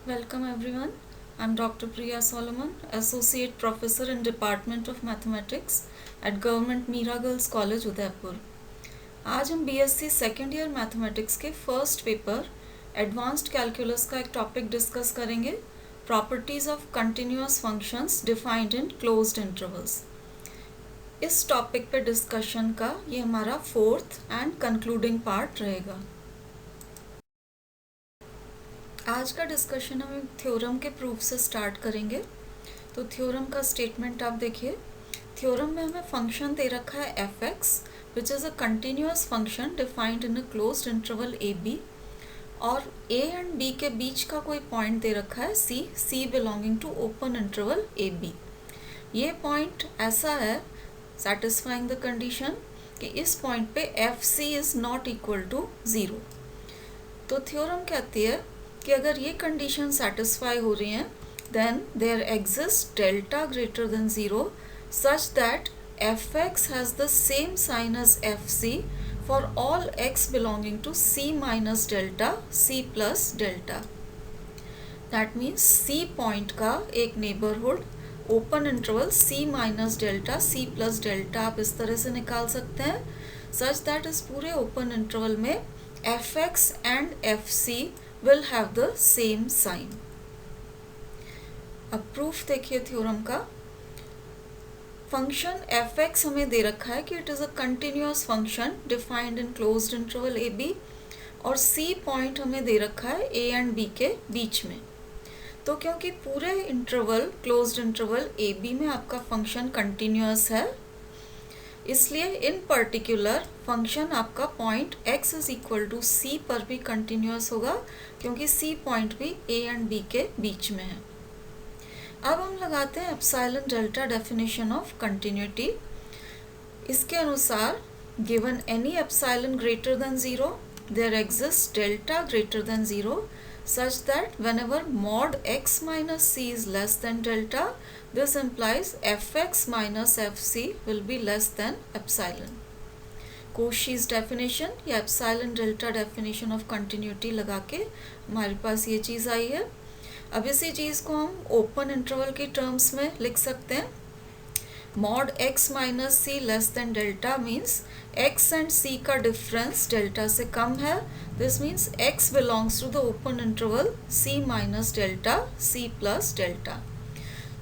Welcome everyone. I'm Dr. Priya Solomon, Associate Professor in Department of Mathematics at Government Mira Girls College, Udaipur. आज हम BSc second year mathematics के first paper advanced calculus का एक topic discuss करेंगे, properties of continuous functions defined in closed intervals. इस topic पे discussion का ये हमारा फोर्थ एंड कंक्लूडिंग पार्ट रहेगा। आज का डिस्कशन हम थ्योरम के प्रूफ से स्टार्ट करेंगे। तो थ्योरम का स्टेटमेंट आप देखिए। थ्योरम में हमें फंक्शन दे रखा है F x which is a continuous function defined in a closed interval A B, और ए एंड बी के बीच का कोई पॉइंट दे रखा है C, C belonging to open interval A B. ये पॉइंट ऐसा है सेटिस्फाइंग द कंडीशन कि इस पॉइंट पे F C is not equal to zero. तो थ्योरम कहती है कि अगर ये कंडीशन सेटिस्फाई हो रही हैं then there exist delta greater than zero such that F x has the same sign as F C for all x belonging to C minus delta C plus delta. That means C point का एक neighbourhood open interval सी minus delta सी plus delta आप इस तरह से निकाल सकते हैं सच दैट इस पूरे ओपन इंटरवल में f x and F c will have the same sign। अब प्रूफ देखिए थ्योरम का। फंक्शन एफ एक्स हमें दे रखा है कि it is a continuous function defined in closed interval A B, और सी पॉइंट हमें दे रखा है ए एंड बी के बीच में। तो क्योंकि पूरे interval closed interval A B में आपका फंक्शन कंटिन्यूअस है, इसलिए इन पर्टिकुलर फंक्शन आपका point x is equal to C पर भी कंटिन्यूअस होगा क्योंकि सी पॉइंट भी a एंड b के बीच में है। अब हम लगाते हैं epsilon delta definition of continuity. इसके अनुसार given any epsilon greater than zero there exist delta greater than zero such that whenever mod x minus c is less than delta, this implies fx minus fc will be less than epsilon। Cauchy's definition या epsilon delta definition of continuity लगा के हमारे पास ये चीज़ आई है। अब इसी चीज़ को हम ओपन इंटरवल के टर्म्स में लिख सकते हैं। mod x minus c less than delta means x and c का डिफरेंस डेल्टा से कम है। This means x belongs to the open interval c minus delta c plus delta.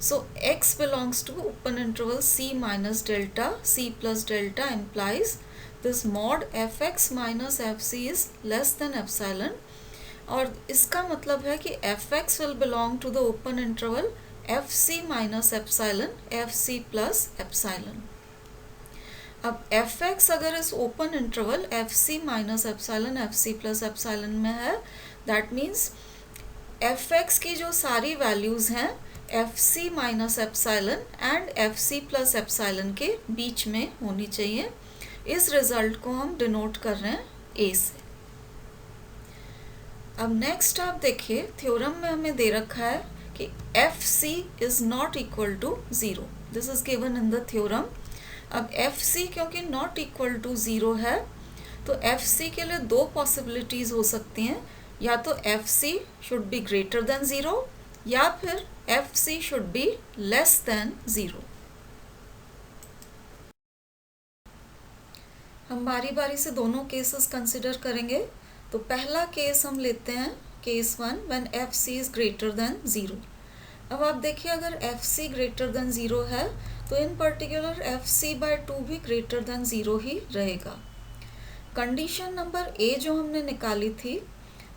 So x belongs to open interval c minus delta c plus delta implies this mod fx minus fc is less than epsilon, और इसका मतलब है कि fx will belong to the open interval fc minus epsilon fc plus epsilon. अब fx अगर इस open interval fc minus epsilon fc plus epsilon में है, दैट मीन्स fx की जो सारी वैल्यूज़ हैं fc minus epsilon and fc plus epsilon के बीच में होनी चाहिए। इस रिजल्ट को हम डिनोट कर रहे हैं a से। अब नेक्स्ट आप देखिए थ्योरम में हमें दे रखा है कि fc is not equal to zero. This is given in the theorem. अब fc क्योंकि नॉट इक्वल टू ज़ीरो है तो fc के लिए दो पॉसिबिलिटीज़ हो सकती हैं, या तो fc should be greater than zero या फिर fc should be less than zero. हम बारी बारी से दोनों केसेस कंसिडर करेंगे। तो पहला केस हम लेते हैं case one when fc is greater than zero. अब आप देखिए अगर fc ग्रेटर देन ज़ीरो है तो इन पर्टिकुलर fc/2 भी ग्रेटर देन ज़ीरो ही रहेगा। कंडीशन नंबर ए जो हमने निकाली थी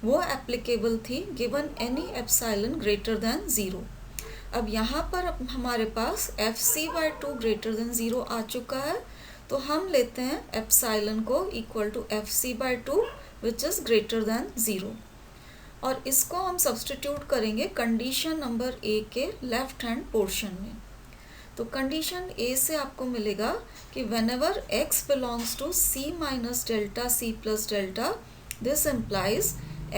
वो एप्लीकेबल थी given any epsilon greater than zero. अब यहाँ पर हमारे पास fc/2 ग्रेटर देन ज़ीरो आ चुका है, तो हम लेते हैं एप्सिलॉन को equal to fc/2 which is greater than zero, और इसको हम सब्सटीट्यूट करेंगे कंडीशन नंबर ए के लेफ्ट हैंड पोर्शन में। तो कंडीशन ए से आपको मिलेगा कि whenever x belongs to c minus delta c plus delta, this implies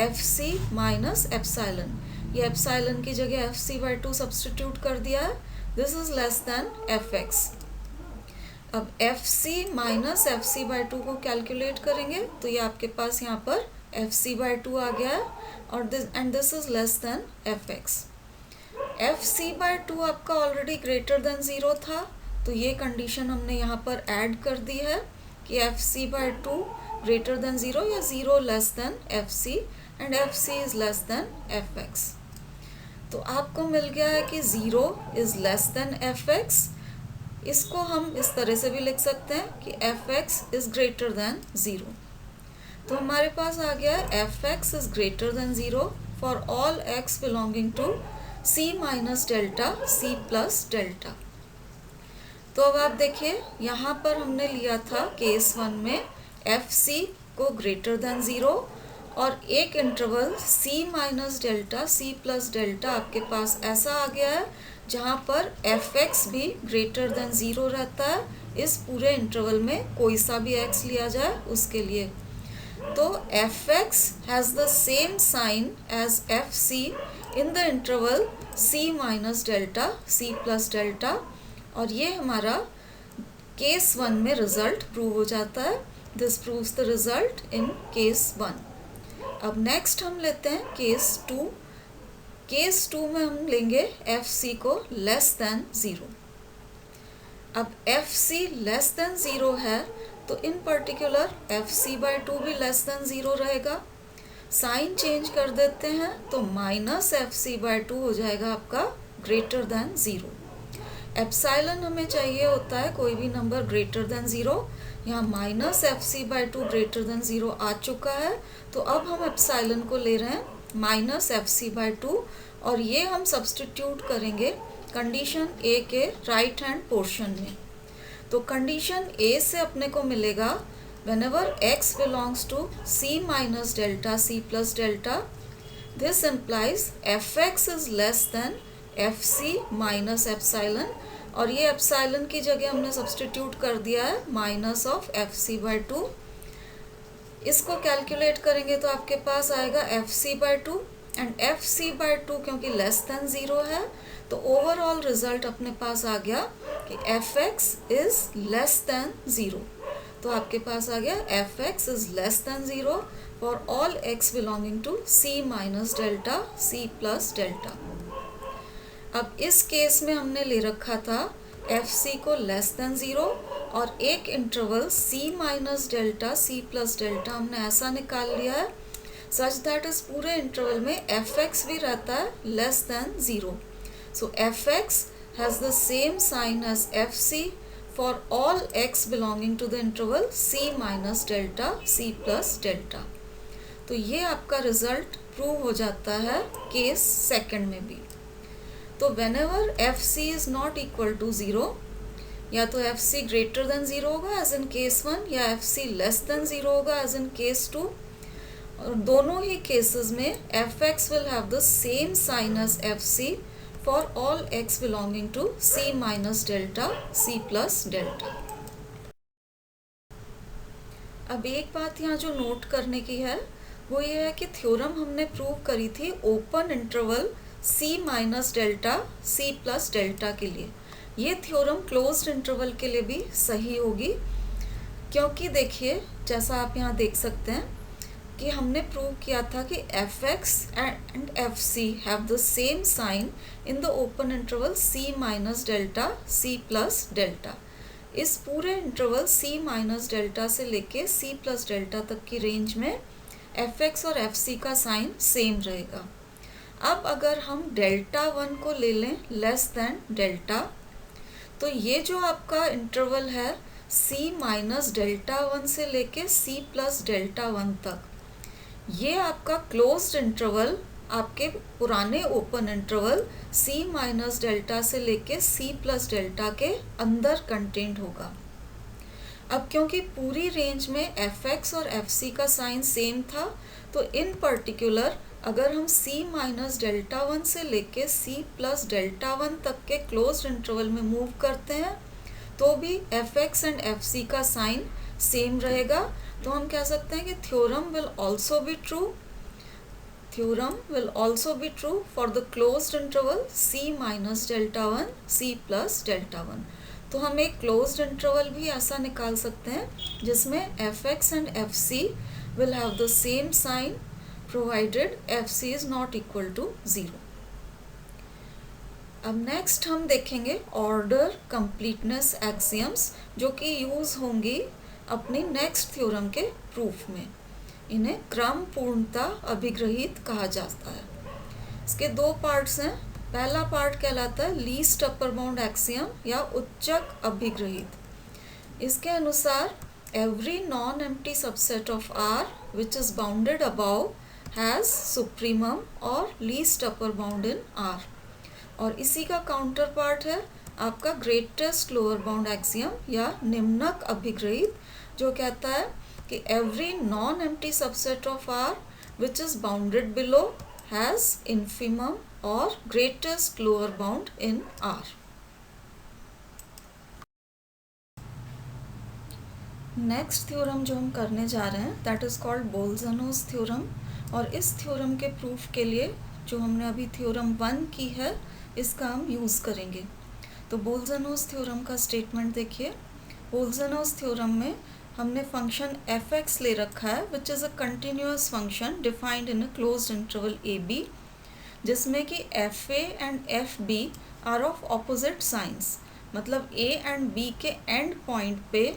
fc minus epsilon। ये एप्सिलॉन की जगह fc/2 सब्सटीट्यूट कर दिया है। This is less then fx। अब fc माइनस fc/2 को कैलकुलेट करेंगे तो ये आपके पास यहाँ पर एफ सी बाय टू आ गया है, और this is less than F x. F C by two आपका ऑलरेडी ग्रेटर देन ज़ीरो था, तो ये कंडीशन हमने यहाँ पर ऐड कर दी है कि F C by two greater than zero या zero less than F C, and F C is less than F X. तो आपको मिल गया है कि zero is less than F X. इसको हम इस तरह से भी लिख सकते हैं कि F x is greater than zero. तो हमारे पास आ गया है F x is greater than zero for all x belonging to C minus delta C plus delta. तो अब आप देखिए, यहाँ पर हमने लिया था केस वन में एफ सी को ग्रेटर देन ज़ीरो, और एक इंटरवल सी माइनस डेल्टा सी प्लस डेल्टा आपके पास ऐसा आ गया है जहाँ पर एफ एक्स भी ग्रेटर देन ज़ीरो रहता है इस पूरे इंटरवल में, कोई सा भी एक्स लिया जाए उसके लिए। तो f x has the same sign as F c in the interval C minus delta C plus delta, और ये हमारा केस वन में रिजल्ट प्रूव हो जाता है। This proves the result in case one. अब नेक्स्ट हम लेते हैं केस टू। केस टू में हम लेंगे एफ सी को लेस देन ज़ीरो। अब F C less than zero है, तो in particular f C by two भी लेस देन ज़ीरो रहेगा। साइन चेंज कर देते हैं, तो minus F C by two हो जाएगा आपका ग्रेटर देन ज़ीरो। एप्साइलन हमें चाहिए होता है कोई भी नंबर ग्रेटर देन ज़ीरो। यहाँ minus F C by two greater than zero आ चुका है, तो अब हम एप्साइलन को ले रहे हैं minus F C by two, और ये हम सब्सटीट्यूट करेंगे कंडीशन ए के राइट हैंड पोर्शन में। तो कंडीशन ए से अपने को मिलेगा whenever x belongs to c minus delta c plus delta, this implies fx is less than fc minus epsilon, और ये एप्साइलन की जगह हमने सब्सटीट्यूट कर दिया है minus of f C by two. इसको कैलकुलेट करेंगे तो आपके पास आएगा f C by two, and F C by two क्योंकि लेस देन ज़ीरो है, तो ओवरऑल रिजल्ट अपने पास आ गया कि F x is less than zero. तो आपके पास आ गया f x is less than zero for all x belonging to C minus delta C plus delta. अब इस केस में हमने ले रखा था एफ सी को लेस देन ज़ीरो, और एक इंटरवल सी माइनस डेल्टा सी प्लस डेल्टा हमने ऐसा निकाल लिया है सच दैट इस पूरे इंटरवल में एफ एक्स भी रहता है less than zero. So f x has the same sign as F C for all x belonging to the interval C minus delta C plus delta. तो ये आपका result prove हो जाता है केस सेकंड में भी। तो whenever f C is not equal to zero, या तो f c greater than zero होगा एज इन केस वन, या एफ सी लेस देन ज़ीरो होगा एज इन केस टू, और दोनों ही केसेस में f x will have the same sign as F C for all x belonging to C minus delta C plus delta. अब एक बात यहाँ जो नोट करने की है वो ये है कि थ्योरम हमने प्रूव करी थी open interval c minus delta c plus delta के लिए। ये थ्योरम क्लोज्ड इंटरवल के लिए भी सही होगी, क्योंकि देखिए जैसा आप यहाँ देख सकते हैं कि हमने प्रूव किया था कि F x and F c have the same sign in the open interval c minus delta c plus delta. इस पूरे इंटरवल c माइनस डेल्टा से लेके c प्लस डेल्टा तक की रेंज में एफ एक्स और एफ सी का sign same रहेगा। अब अगर हम डेल्टा वन को ले लें लेस देन डेल्टा, तो ये जो आपका इंटरवल है c माइनस डेल्टा वन से लेके c प्लस डेल्टा वन तक, ये आपका क्लोज्ड इंटरवल आपके पुराने open interval c minus delta से लेके c प्लस डेल्टा के अंदर कंटेंट होगा। अब क्योंकि पूरी रेंज में एफ एक्स और एफ सी का साइन सेम था, तो इन पर्टिकुलर अगर हम c माइनस डेल्टा वन से लेके c प्लस डेल्टा वन तक के क्लोज्ड इंटरवल में मूव करते हैं तो भी f x and F c का साइन सेम रहेगा। तो हम कह सकते हैं कि theorem will also be true for the closed interval c minus delta one c plus delta one. तो हम एक क्लोज्ड इंटरवल भी ऐसा निकाल सकते हैं जिसमें f x and F c will have the same sign provided FC is not equal to 0. अब नेक्स्ट हम देखेंगे ऑर्डर कंप्लीटनेस एक्सियम्स, जो कि यूज़ होंगी अपनी नेक्स्ट थ्योरम के प्रूफ में। इन्हें क्रम पूर्णता अभिग्रहित कहा जाता है। इसके दो पार्ट्स हैं। पहला पार्ट कहलाता है लीस्ट अपर बाउंड एक्सियम या उच्चक अभिग्रहित। इसके अनुसार every non empty subset of R which is bounded above has supremum और least upper bound in R. और इसी का काउंटर पार्ट है आपका ग्रेटेस्ट लोअर बाउंड एक्सियम या निम्नक अभिग्रहित, जो कहता है कि every non empty subset of R which is bounded below has infimum और greatest lower bound in R. Next theorem जो हम करने जा रहे हैं that is called Bolzano's theorem. और इस थ्योरम के प्रूफ के लिए जो हमने अभी थ्योरम 1 की है इसका हम यूज़ करेंगे। तो बोल्ज़नोज़ थ्योरम का स्टेटमेंट देखिए। बोल्ज़नोज़ थ्योरम में हमने फंक्शन f(x) ले रखा है which is a continuous function defined in a closed interval ab, जिसमें कि fa and fb are of opposite signs. मतलब a एंड b के एंड पॉइंट पे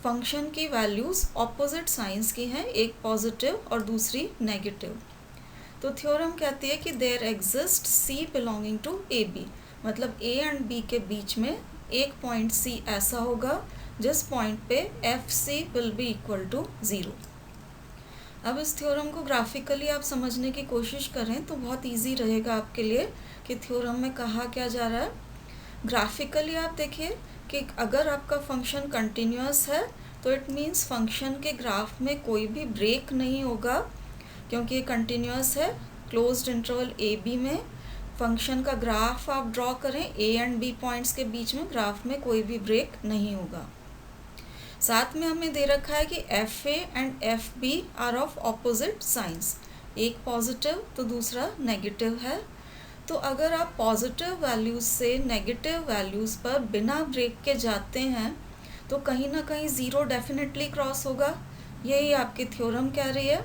फंक्शन की वैल्यूज़ ऑपोजिट साइंस की हैं, एक पॉजिटिव और दूसरी नेगेटिव। तो थ्योरम कहती है कि there exist c belonging to ab, मतलब a एंड b के बीच में एक पॉइंट c ऐसा होगा जिस पॉइंट पे fc will be equal to 0। अब इस थ्योरम को ग्राफिकली आप समझने की कोशिश करें तो बहुत इजी रहेगा आपके लिए कि थ्योरम में कहा क्या जा रहा है। ग्राफिकली आप देखिए कि अगर आपका फंक्शन कंटिन्यूअस है तो इट मीन्स फंक्शन के ग्राफ में कोई भी ब्रेक नहीं होगा, क्योंकि ये कंटिन्यूअस है। क्लोज्ड इंटरवल ए बी में फंक्शन का ग्राफ आप ड्रॉ करें, ए एंड बी पॉइंट्स के बीच में ग्राफ में कोई भी ब्रेक नहीं होगा। साथ में हमें दे रखा है कि f A and F b are of opposite signs, एक पॉजिटिव तो दूसरा नेगेटिव है। तो अगर आप पॉजिटिव वैल्यूज़ से नेगेटिव वैल्यूज़ पर बिना ब्रेक के जाते हैं तो कहीं ना कहीं ज़ीरो डेफिनेटली क्रॉस होगा। यही आपकी थ्योरम कह रही है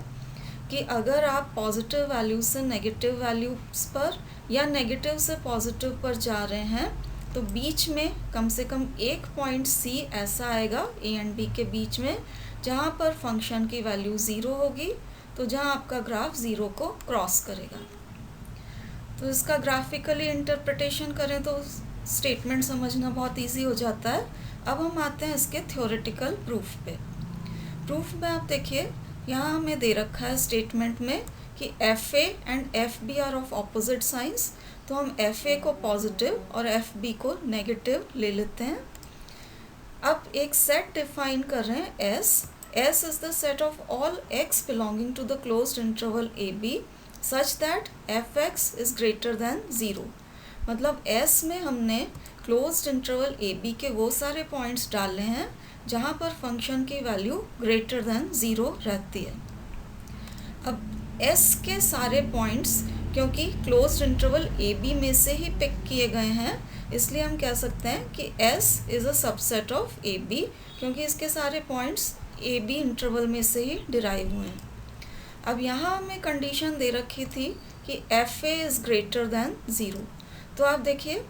कि अगर आप पॉजिटिव वैल्यूज़ से नेगेटिव वैल्यूज़ पर या नेगेटिव से पॉजिटिव पर जा रहे हैं तो बीच में कम से कम एक पॉइंट सी ऐसा आएगा ए एंड बी के बीच में जहाँ पर फंक्शन की वैल्यू 0 होगी, तो जहाँ आपका ग्राफ 0 को क्रॉस करेगा। तो इसका ग्राफिकली इंटरप्रिटेशन करें तो स्टेटमेंट समझना बहुत इजी हो जाता है। अब हम आते हैं इसके थ्योरेटिकल प्रूफ पे। प्रूफ में आप देखिए यहाँ हमें दे रखा है स्टेटमेंट में कि f A and F b are of opposite signs, तो हम एफ ए को पॉजिटिव और एफ बी को नेगेटिव ले लेते हैं। अब एक सेट डिफाइन कर रहे हैं S is the set of all x belonging to the closed interval A b such that F x is greater than 0। मतलब एस में हमने क्लोज्ड इंटरवल ए बी के वो सारे पॉइंट्स डाले हैं जहाँ पर फंक्शन की वैल्यू ग्रेटर देन 0 रहती है। अब एस के सारे पॉइंट्स क्योंकि क्लोज्ड इंटरवल ए बी में से ही पिक किए गए हैं, इसलिए हम कह सकते हैं कि S is a subset of a b, क्योंकि इसके सारे पॉइंट्स ए बी इंटरवल में से ही डिराइव हुए हैं। अब यहाँ हमें कंडीशन दे रखी थी कि f A is greater than 0। तो आप देखिए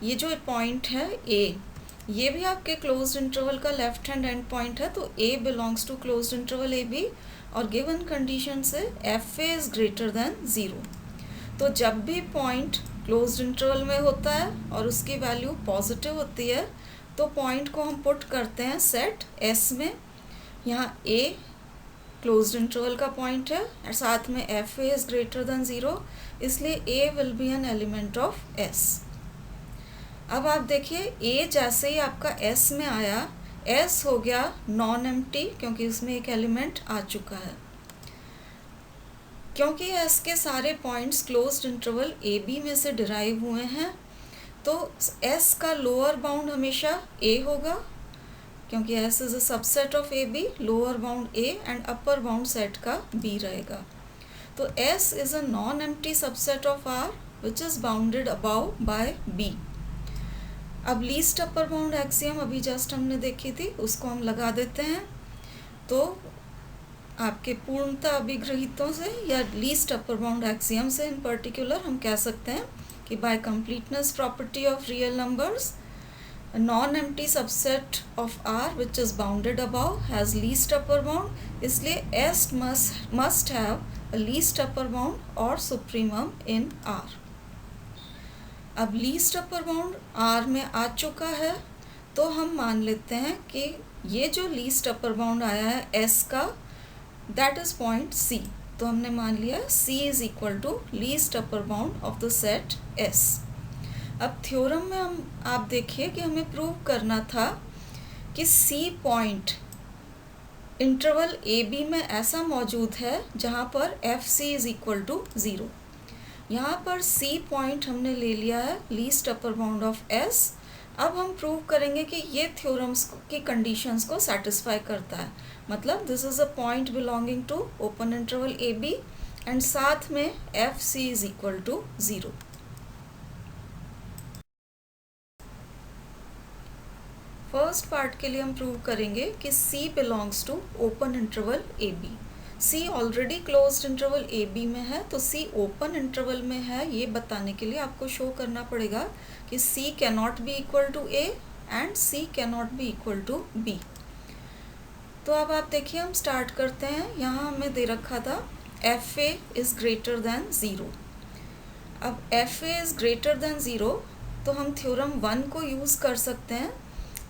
ये जो पॉइंट है ए, ये भी आपके क्लोज्ड इंटरवल का लेफ्ट हैंड एंड पॉइंट है, तो A belongs to closed interval A B और गिवन कंडीशन से F A is greater than 0। तो जब भी पॉइंट क्लोज्ड इंटरवल में होता है और उसकी वैल्यू पॉजिटिव होती है तो पॉइंट को हम पुट करते हैं सेट एस में। यहाँ ए क्लोज्ड इंटरवल का पॉइंट है और साथ में F A is greater than 0, इसलिए A will be an element of S. अब आप देखिए ए जैसे ही आपका एस में आया, एस हो गया नॉन एम्प्टी क्योंकि इसमें एक एलिमेंट आ चुका है। क्योंकि एस के सारे points closed interval A B में से डिराइव हुए हैं तो एस का लोअर बाउंड हमेशा ए होगा, क्योंकि S is a subset of a b, lower bound a and upper bound set का बी रहेगा। तो S is a non empty subset of R which is bounded above by b. अब least upper bound axiom अभी just हमने देखी थी, उसको हम लगा देते हैं। तो आपके पूर्णता अभिग्रहितों से या लीस्ट अपर बाउंड एक्सियम से इन पर्टिकुलर हम कह सकते हैं कि by completeness property of real numbers non empty subset of R which is bounded above has least upper bound, इसलिए S must have a least upper bound और supremum in R. अब least upper bound R में आ चुका है तो हम मान लेते हैं कि ये जो लीस्ट अपर बाउंड आया है एस का, दैट इज पॉइंट सी। तो हमने मान लिया C is equal to least upper bound of the set S. अब थ्योरम में आप देखिए कि हमें प्रूव करना था कि सी पॉइंट इंटरवल ए बी में ऐसा मौजूद है जहाँ पर F C is equal to 0। यहाँ पर सी पॉइंट हमने ले लिया है least upper bound of S. अब हम प्रूव करेंगे कि ये थ्योरम्स की कंडीशंस को सेटिस्फाई करता है, मतलब this is a point belonging to open interval A b and साथ में F C is equal to 0। First part के लिए हम प्रूव करेंगे कि C belongs to open interval A b. C already closed interval A B में है, तो C ओपन इंटरवल में है ये बताने के लिए आपको शो करना पड़ेगा कि C cannot be equal to A and C cannot be equal to B। तो अब आप देखिए हम स्टार्ट करते हैं। यहाँ हमें दे रखा था FA इज़ ग्रेटर दैन 0। अब FA इज़ ग्रेटर दैन 0 तो हम थ्योरम 1 को यूज़ कर सकते हैं।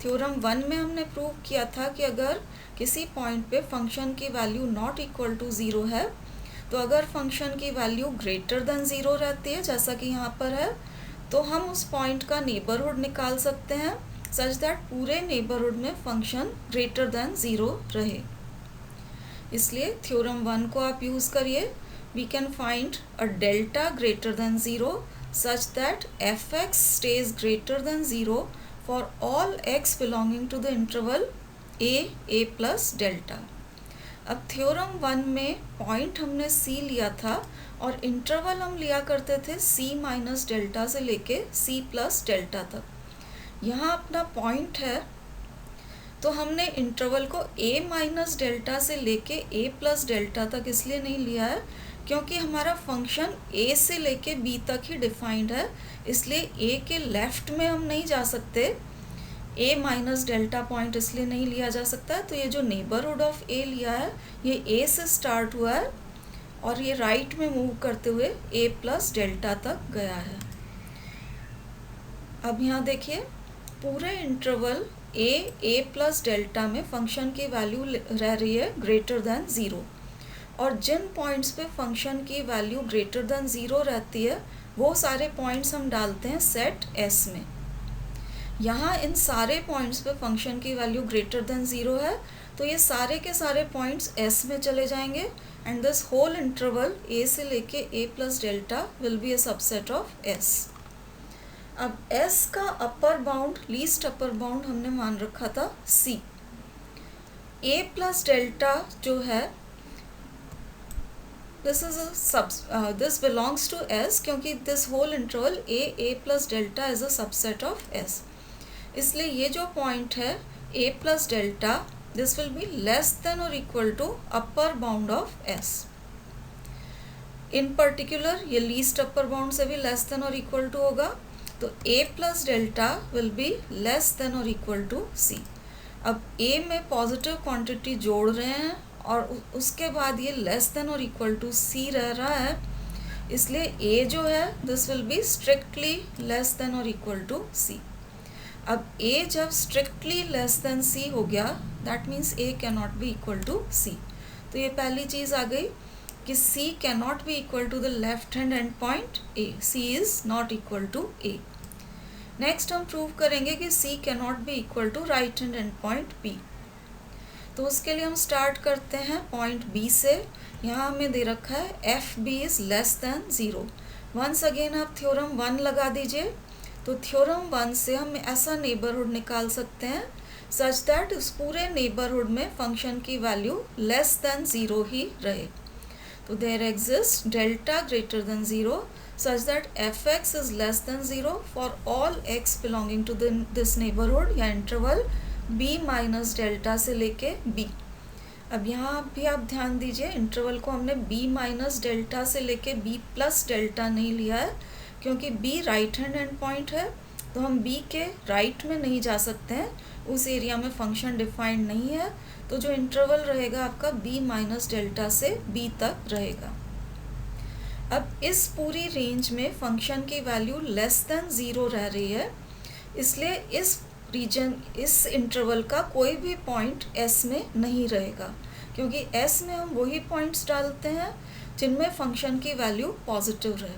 थ्योरम 1 में हमने प्रूव किया था कि अगर किसी पॉइंट पे फंक्शन की वैल्यू नॉट इक्वल टू 0 है, तो अगर फंक्शन की वैल्यू ग्रेटर देन 0 रहती है जैसा कि यहाँ पर है, तो हम उस पॉइंट का नेबरहुड निकाल सकते हैं सच दैट पूरे नेबरहुड में फंक्शन ग्रेटर देन 0 रहे। इसलिए थ्योरम 1 को आप यूज़ करिए। We can find a delta greater than 0 such that fx stays greater than 0 for all x belonging to the interval a plus delta। अब थ्योरम 1 में पॉइंट हमने c लिया था और इंटरवल हम लिया करते थे c माइनस डेल्टा से लेके c प्लस डेल्टा तक। यहाँ अपना पॉइंट है तो हमने इंटरवल को a माइनस डेल्टा से लेके a प्लस डेल्टा तक इसलिए नहीं लिया है क्योंकि हमारा फंक्शन a से लेके b तक ही डिफाइंड है, इसलिए a के लेफ्ट में हम नहीं जा सकते। a माइनस डेल्टा पॉइंट इसलिए नहीं लिया जा सकता है। तो ये जो नेबरहुड ऑफ a लिया है ये a से स्टार्ट हुआ है और ये राइट में मूव करते हुए a प्लस डेल्टा तक गया है। अब यहाँ देखिए पूरे इंटरवल a प्लस डेल्टा में फंक्शन की वैल्यू रह रही है ग्रेटर देन 0, और जिन पॉइंट्स पे फंक्शन की वैल्यू ग्रेटर देन 0 रहती है वो सारे पॉइंट्स हम डालते हैं सेट S में। यहाँ इन सारे पॉइंट्स पे फंक्शन की वैल्यू ग्रेटर देन 0 है, तो ये सारे के सारे पॉइंट्स S में चले जाएंगे and this whole interval A से लेके A plus delta will be a subset of S। अब S का upper bound least upper bound हमने मान रखा था C। A प्लस डेल्टा जो है this belongs to S क्योंकि this whole interval a plus delta is a subset of S। इसलिए ये जो पॉइंट है a plus delta this will be less than or equal to upper bound of S। in particular ये least upper bound से भी less than or equal to होगा, तो a plus delta will be less than or equal to C। अब a में positive quantity जोड़ रहे हैं और उसके बाद ये लेस देन और इक्वल टू C रह रहा है, इसलिए A जो है this will be strictly less than और इक्वल टू C। अब A जब स्ट्रिक्टली लेस देन C हो गया that means A cannot be equal to C। तो ये पहली चीज़ आ गई कि C cannot be equal to the left hand end point A, C is not equal to A। Next हम प्रूव करेंगे कि C cannot be equal to right hand end point B। तो उसके लिए हम स्टार्ट करते हैं पॉइंट B से। यहाँ हमें दे रखा है f b is less than 0। Once again आप थ्योरम 1 लगा दीजिए, तो थ्योरम 1 से हम ऐसा नेबरहुड निकाल सकते हैं सच दैट उस पूरे नेबरहुड में फंक्शन की वैल्यू लेस दैन 0 ही रहे। तो there exist delta greater than 0 such that fx is less than 0 for all x belonging to this neighborhood या interval b माइनस डेल्टा से लेके b। अब यहाँ भी आप ध्यान दीजिए, इंटरवल को हमने b माइनस डेल्टा से लेके b प्लस डेल्टा नहीं लिया है, क्योंकि b right hand end point है, तो हम b के राइट में नहीं जा सकते हैं, उस एरिया में फंक्शन डिफाइंड नहीं है। तो जो इंटरवल रहेगा आपका b माइनस डेल्टा से b तक रहेगा। अब इस पूरी रेंज में फंक्शन की वैल्यू लेस देन 0 रह रही है, इसलिए इस रीजन, इस इंटरवल का कोई भी पॉइंट s में नहीं रहेगा, क्योंकि s में हम वही पॉइंट्स डालते हैं जिनमें फंक्शन की वैल्यू पॉजिटिव रहे।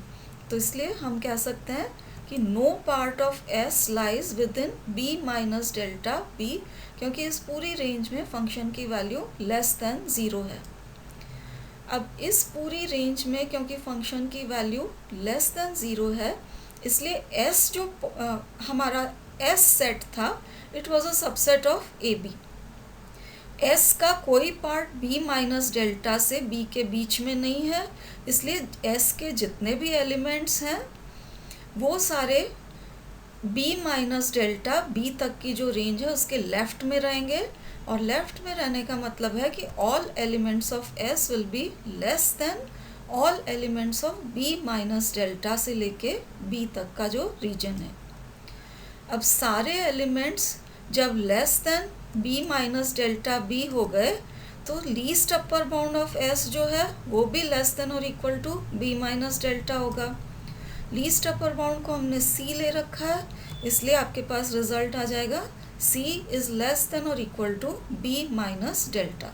तो इसलिए हम कह सकते हैं कि no part of s lies within b minus delta b, क्योंकि इस पूरी रेंज में फंक्शन की वैल्यू लेस देन 0 है। अब इस पूरी रेंज में क्योंकि फंक्शन की वैल्यू लेस देन 0 है, इसलिए s जो हमारा S सेट था, it was a subset of a b. S का कोई पार्ट b माइनस डेल्टा से b के बीच में नहीं है, इसलिए S के जितने भी एलिमेंट्स हैं वो सारे b माइनस डेल्टा b तक की जो रेंज है उसके लेफ्ट में रहेंगे, और लेफ्ट में रहने का मतलब है कि all elements of S will be less then all elements of b minus delta से लेके b तक का जो रीजन है। अब सारे एलिमेंट्स जब less than b minus delta b हो गए, तो least upper bound of s जो है वो भी लेस देन और equal to b minus delta होगा। लीस्ट अपर बाउंड को हमने c ले रखा है, इसलिए आपके पास रिजल्ट आ जाएगा c इज लेस देन और equal to b minus delta.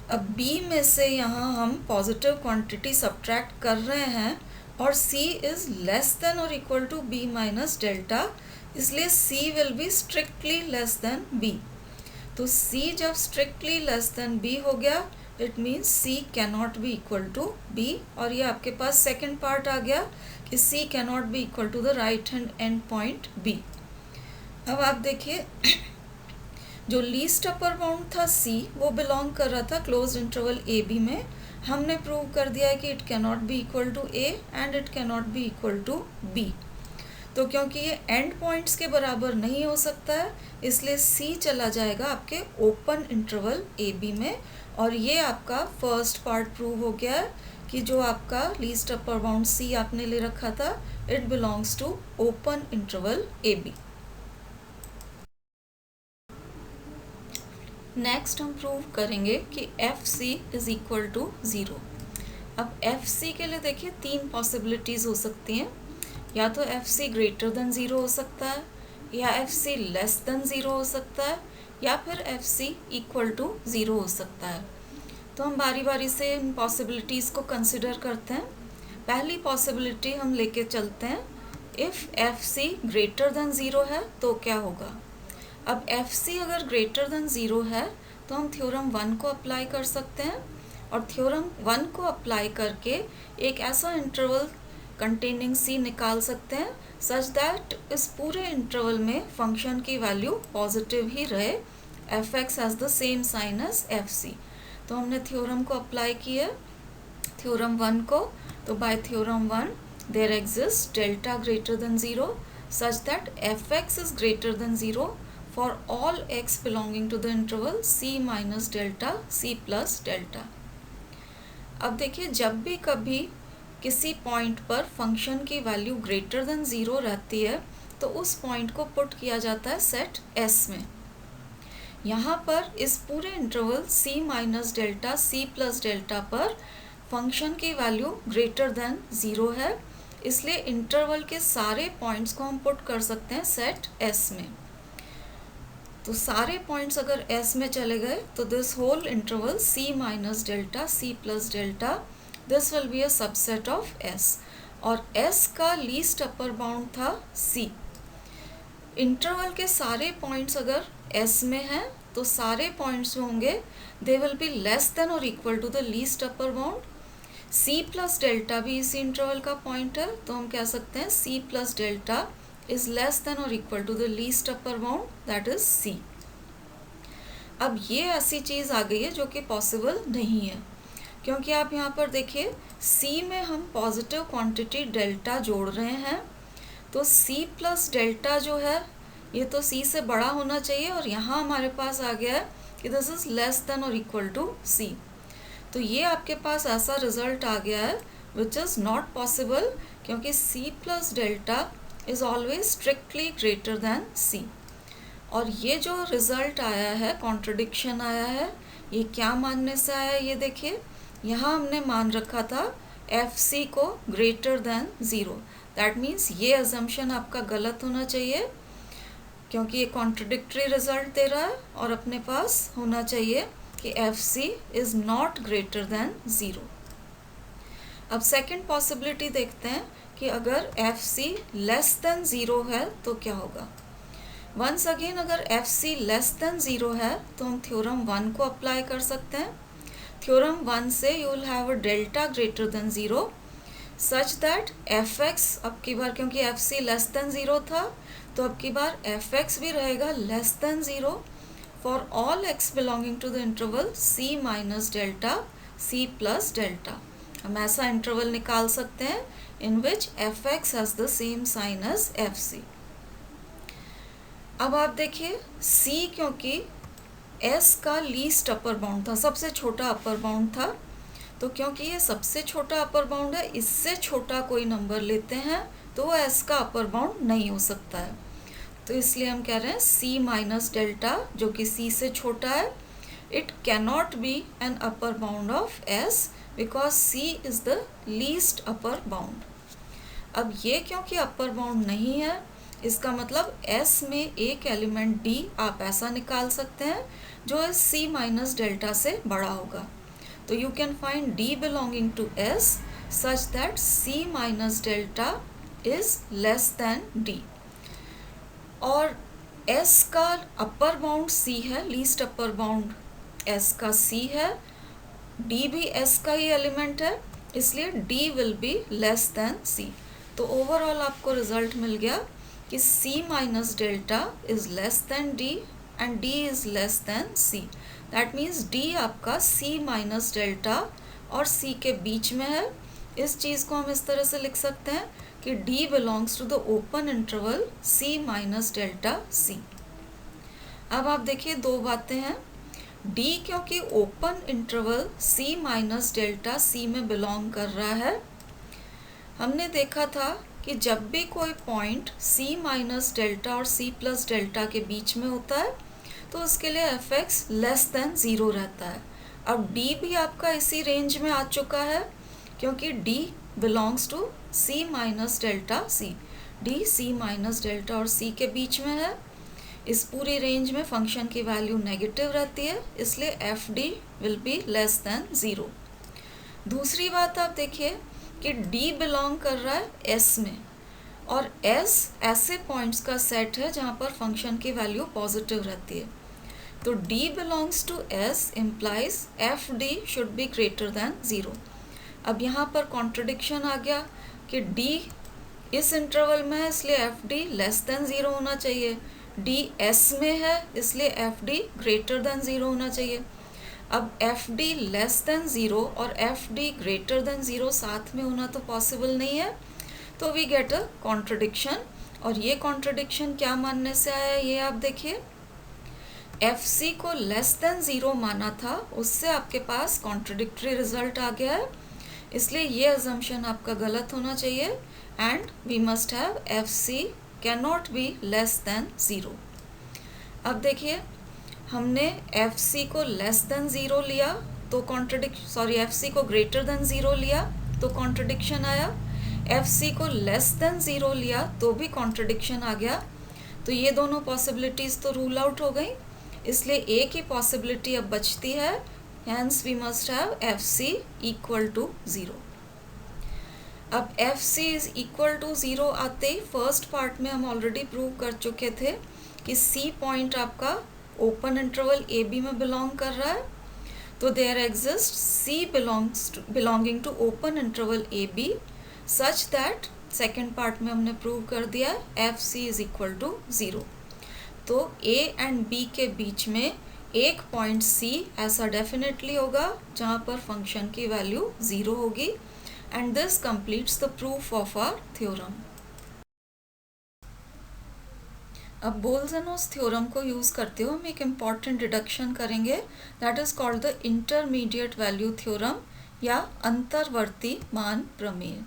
अब b में से यहाँ हम पॉजिटिव क्वांटिटी सब्ट्रैक्ट कर रहे हैं, और c इज लेस देन और equal to b minus delta, इसलिए c will be strictly less than b। तो c जब स्ट्रिक्टली लेस देन b हो गया, it means c can not be equal to b, और ये आपके पास सेकेंड पार्ट आ गया कि c can not be equal to the right hand end point b। अब आप देखिए, जो लीस्ट अपर बाउंड था c, वो बिलोंग कर रहा था क्लोज इंटरवल ए बी में। हमने प्रूव कर दिया है कि it can not be equal to a and it can not be equal to b। तो क्योंकि ये एंड पॉइंट्स के बराबर नहीं हो सकता है, इसलिए c चला जाएगा आपके ओपन इंटरवल ए बी में, और ये आपका फर्स्ट पार्ट प्रूव हो गया है कि जो आपका लीस्ट अपर बाउंड c आपने ले रखा था, it belongs to open interval A b. Next हम प्रूव करेंगे कि F C is equal to 0। अब एफ सी के लिए देखिए तीन पॉसिबिलिटीज़ हो सकती हैं, या तो एफ सी ग्रेटर देन 0 हो सकता है, या एफ सी लेस देन 0 हो सकता है, या फिर एफ सी इक्वल टू 0 हो सकता है। तो हम बारी बारी से इन पॉसिबिलिटीज़ को कंसिडर करते हैं। पहली पॉसिबिलिटी हम लेके चलते हैं, if f c greater than 0 है तो क्या होगा। अब एफ सी अगर ग्रेटर देन 0 है तो हम थ्योरम 1 को अप्लाई कर सकते हैं, और थ्योरम 1 को अप्लाई करके एक ऐसा इंटरवल कंटेनिंग सी निकाल सकते हैं सच दैट इस पूरे इंटरवल में फंक्शन की वैल्यू पॉजिटिव ही रहे, f x has the same sign as F c. तो हमने थ्योरम को अप्लाई किया, थ्योरम 1 को। तो by theorem 1 there exist delta greater than 0 such that F x is greater than 0 for all x belonging to the interval c minus delta c plus delta। अब देखिए, जब भी कभी किसी पॉइंट पर फंक्शन की वैल्यू ग्रेटर देन 0 रहती है तो उस पॉइंट को पुट किया जाता है सेट S में। यहाँ पर इस पूरे interval c minus delta c plus delta पर फंक्शन की वैल्यू ग्रेटर देन 0 है, इसलिए इंटरवल के सारे पॉइंट्स को हम पुट कर सकते हैं सेट S में। तो सारे पॉइंट्स अगर S में चले गए तो this whole interval c minus delta c plus delta, this will be a subset of S, और S का लीस्ट अपर बाउंड था c। इंटरवल के सारे पॉइंट्स अगर S में हैं तो सारे पॉइंट्स जो होंगे they will be less than और equal to the least upper bound. c plus delta भी इसी इंटरवल का पॉइंट है, तो हम कह सकते हैं c plus delta is less than or equal to the least upper bound, that is c। अब ये ऐसी चीज़ आ गई है जो कि पॉसिबल नहीं है, क्योंकि आप यहाँ पर देखिए c में हम पॉजिटिव क्वांटिटी डेल्टा जोड़ रहे हैं, तो c प्लस डेल्टा जो है ये तो c से बड़ा होना चाहिए, और यहाँ हमारे पास आ गया है कि दिस इज लेस देन और इक्वल टू सी। तो ये आपके पास ऐसा रिजल्ट आ गया है विच इज़ नॉट पॉसिबल, क्योंकि C plus delta is always strictly greater than C. और ये जो रिजल्ट आया है, कॉन्ट्रडिक्शन आया है, ये क्या मानने से आया है ये देखिए। यहाँ हमने मान रखा था एफ सी को greater than zero, that means ये अजम्पशन आपका गलत होना चाहिए, क्योंकि ये कॉन्ट्रडिक्टरी रिजल्ट दे रहा है, और अपने पास होना चाहिए कि F C is not greater than zero. अब सेकंड पॉसिबिलिटी देखते हैं कि अगर एफ सी लेस देन ज़ीरो है तो क्या होगा। वंस अगेन अगर एफ सी लेस देन ज़ीरो है तो हम थ्योरम 1 को अप्लाई कर सकते हैं। थ्योरम 1 से you will have a delta greater than zero such that F X, अब की बार क्योंकि एफ सी लेस देन ज़ीरो था तो अब की बार एफ एक्स भी रहेगा less than zero for all x belonging to the interval C minus delta C plus delta. हम ऐसा इंटरवल निकाल सकते हैं in which F x has the same sign as F C. अब आप देखिए C क्योंकि S का लीस्ट अपर बाउंड था, सबसे छोटा अपर बाउंड था, तो क्योंकि ये सबसे छोटा अपर बाउंड है, इससे छोटा कोई नंबर लेते हैं तो वो S का अपर बाउंड नहीं हो सकता है। तो इसलिए हम कह रहे हैं C माइनस डेल्टा जो कि C से छोटा है, it cannot be an upper bound of S because C is the least upper bound. अब ये क्योंकि अपर बाउंड नहीं है, इसका मतलब S में एक एलिमेंट D आप ऐसा निकाल सकते हैं जो इस C माइनस डेल्टा से बड़ा होगा। तो you can find D belonging to S such that C minus delta is less than D। और S का अपर बाउंड C है, लीस्ट अपर बाउंड S का C है, D भी S का ही एलिमेंट है, इसलिए D will be less than C। तो ओवरऑल आपको रिजल्ट मिल गया कि C minus delta is less than D and D is less than C। That means D आपका C माइनस डेल्टा और C के बीच में है। इस चीज़ को हम इस तरह से लिख सकते हैं कि D belongs to the open interval C minus delta C। अब आप देखिए दो बातें हैं, D क्योंकि open interval C minus delta C में बिलोंग कर रहा है, हमने देखा था कि जब भी कोई पॉइंट C माइनस डेल्टा और C प्लस डेल्टा के बीच में होता है तो उसके लिए F x less than zero रहता है। अब D भी आपका इसी रेंज में आ चुका है क्योंकि D belongs to C minus delta C। D C minus delta और C के बीच में है। इस पूरी रेंज में फंक्शन की वैल्यू नेगेटिव रहती है, इसलिए F D will be less than zero. दूसरी बात आप देखिए कि D बिलोंग कर रहा है S में, और S ऐसे पॉइंट्स का सेट है जहाँ पर फंक्शन की वैल्यू पॉजिटिव रहती है। तो D belongs to S implies f d should be greater than zero. अब यहाँ पर कॉन्ट्रडिक्शन आ गया कि D इस इंटरवल में है इसलिए F D less than zero होना चाहिए, D S में है इसलिए F D greater than zero होना चाहिए। अब F D less than zero और F D greater than zero साथ में होना तो पॉसिबल नहीं है, तो वी गेट अ कॉन्ट्रडिक्शन। और ये कॉन्ट्रडिक्शन क्या मानने से आया है ये आप देखिए, एफ सी को लेस देन ज़ीरो माना था, उससे आपके पास कॉन्ट्रडिक्टरी रिजल्ट आ गया है, इसलिए ये अजम्पशन आपका गलत होना चाहिए and we must have F c can not be less than zero. अब देखिए हमने एफ सी को लेस देन ज़ीरो लिया तो एफ सी को ग्रेटर देन ज़ीरो लिया तो कॉन्ट्रडिक्शन आया, एफ सी को लेस देन ज़ीरो लिया तो भी कॉन्ट्रडिक्शन आ गया। तो ये दोनों पॉसिबिलिटीज़ तो रूल आउट हो गई, इसलिए एक ही पॉसिबिलिटी अब बचती है, hence we must have F C equal to zero. अब F C is equal to zero आते ही फर्स्ट पार्ट में हम ऑलरेडी प्रूव कर चुके थे कि सी पॉइंट आपका ओपन इंटरवल ए बी में बिलोंग कर रहा है, तो there exist c belonging to open interval A b such that second part में हमने प्रूव कर दिया f C is equal to zero. तो ए एंड बी के बीच में एक पॉइंट सी ऐसा डेफिनेटली होगा जहाँ पर फंक्शन की वैल्यू ज़ीरो होगी, and this completes the proof of our theorem. अब बोल्ज़नोस थ्योरम को यूज़ करते हुए हम एक इम्पॉर्टेंट डिडक्शन करेंगे, that is called the intermediate value theorem या अंतर्वर्ती मान प्रमेय।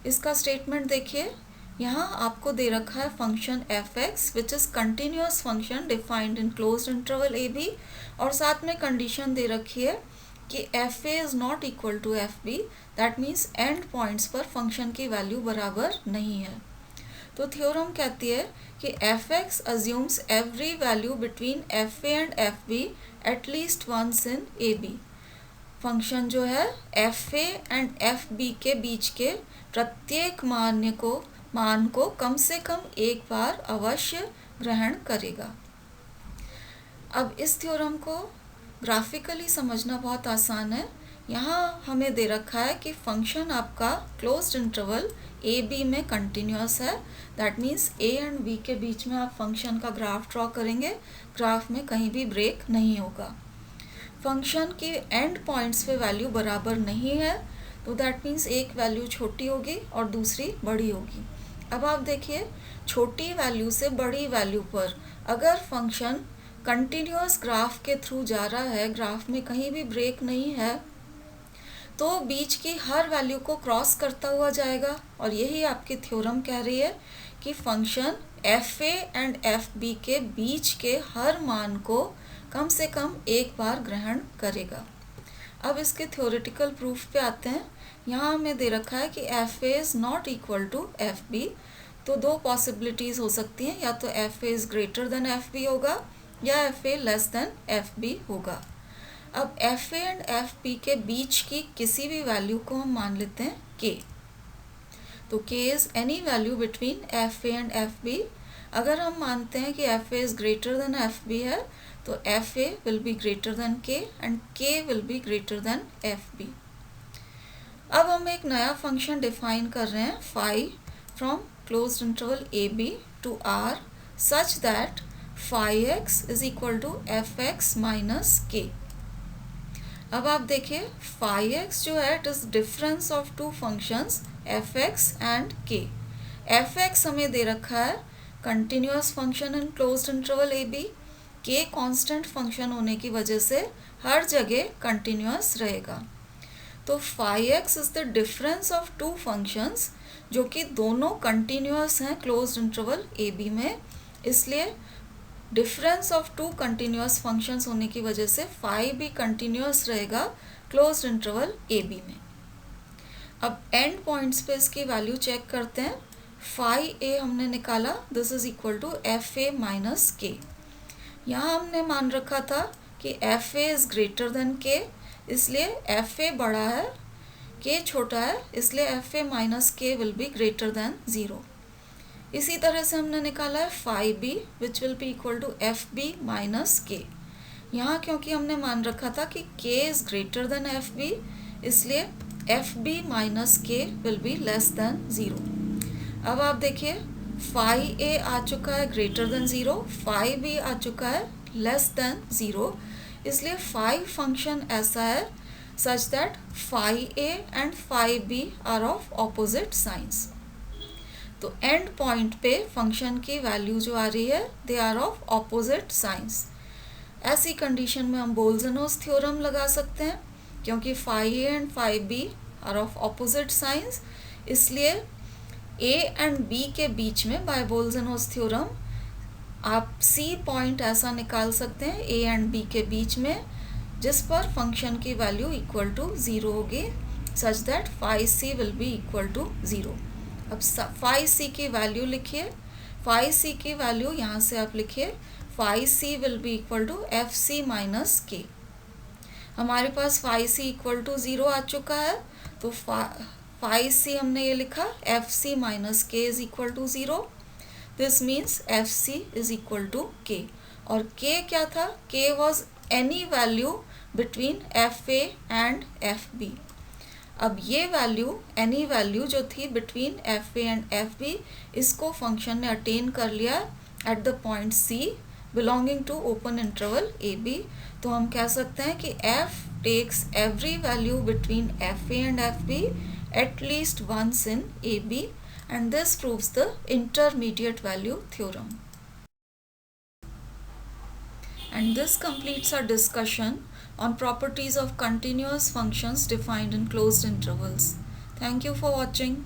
इसका स्टेटमेंट देखिए, यहाँ आपको दे रखा है function f x which is continuous function defined in closed interval A B, और साथ में कंडीशन दे रखी है कि f A is not equal to F b, that means end points पर फंक्शन की वैल्यू बराबर नहीं है। तो थ्योरम कहती है कि F x assumes every value between F A and F b at least once in a b. Function जो है F A and F b के बीच के प्रत्येक मान को कम से कम एक बार अवश्य ग्रहण करेगा। अब इस थ्योरम को ग्राफिकली समझना बहुत आसान है। यहाँ हमें दे रखा है कि फंक्शन आपका क्लोज्ड इंटरवल ए बी में कंटिन्यूस है, that means a and b के बीच में आप फंक्शन का ग्राफ ड्रॉ करेंगे, ग्राफ में कहीं भी ब्रेक नहीं होगा। फंक्शन की एंड पॉइंट्स पे वैल्यू बराबर नहीं है, तो दैट मीन्स एक वैल्यू छोटी होगी और दूसरी बड़ी होगी। अब आप देखिए, छोटी वैल्यू से बड़ी वैल्यू पर अगर फंक्शन कंटिन्यूस ग्राफ के थ्रू जा रहा है, ग्राफ में कहीं भी ब्रेक नहीं है, तो बीच की हर वैल्यू को क्रॉस करता हुआ जाएगा। और यही आपकी थ्योरम कह रही है कि function f A and F b के बीच के हर मान को कम से कम एक बार ग्रहण करेगा। अब इसके थ्योरेटिकल प्रूफ पे आते हैं। यहाँ हमें दे रखा है कि f A is not equal to F b, तो दो पॉसिबिलिटीज़ हो सकती हैं, या तो f A is greater than F b होगा या f a less than F b होगा। अब f A and F b के बीच की किसी भी वैल्यू को हम मान लेते हैं के, तो k is any value between F A and F b. अगर हम मानते हैं कि f A is greater than F b है, तो f a will be greater than k and k will be greater than F B. अब हम एक नया फंक्शन डिफाइन कर रहे हैं phi from closed interval A b to r such that phi x is equal to f x minus के। अब आप देखिए, फाई एक्स जो है it is difference of two functions f x and k. F x हमें दे रखा है continuous function in closed interval A b, k constant function होने की वजह से हर जगह कंटिन्यूस रहेगा। तो phi x is the difference of two functions जो कि दोनों कंटिन्यूस हैं क्लोज्ड इंटरवल ए बी में, इसलिए difference of two continuous functions होने की वजह से फाई भी कंटिन्यूस रहेगा क्लोज्ड इंटरवल ए बी में। अब एंड पॉइंट्स पे इसकी वैल्यू चेक करते हैं। फाई ए हमने निकाला, this is equal to f A minus के। यहाँ हमने मान रखा था कि f A is greater than k, इसलिए एफ ए बड़ा है, के छोटा है, इसलिए F A minus K will be greater than zero. इसी तरह से हमने निकाला है phi B which will be equal to F B minus के। यहाँ क्योंकि हमने मान रखा था कि K is greater than F B, इसलिए F B minus K will be less than zero. अब आप देखिए, फाई ए आ चुका है greater than zero, phi B आ चुका है लेस देन ज़ीरो, इसलिए फाई फंक्शन ऐसा है such that phi a and phi b are of opposite signs. तो एंड पॉइंट पे फंक्शन की वैल्यू जो आ रही है they are of opposite signs. ऐसी कंडीशन में हम बोल्ज़नोस थ्योरम लगा सकते हैं, क्योंकि phi a and phi b are of opposite signs, इसलिए ए एंड बी के बीच में बाय बोल्ज़नोस थ्योरम आप सी पॉइंट ऐसा निकाल सकते हैं ए एंड बी के बीच में, जिस पर फंक्शन की वैल्यू इक्वल टू ज़ीरो होगी such that phi C will be equal to zero. अब फाई सी की वैल्यू लिखिए, फाई सी की वैल्यू यहाँ से आप लिखिए, phi C will be equal to F C minus K. हमारे पास phi C equal to zero आ चुका है, तो फाई सी हमने ये लिखा F C minus K is equal to zero, this means F C is equal to K. और के क्या था, K was any value between F A and F B. अब ये वैल्यू एनी वैल्यू जो थी between F A and F b, इसको function ने attain कर लिया at the point c belonging to open interval A b. तो हम कह सकते हैं कि f takes every value between F A and F b at least once in AB, and this proves the intermediate value theorem. And this completes our discussion on properties of continuous functions defined in closed intervals. Thank you for watching.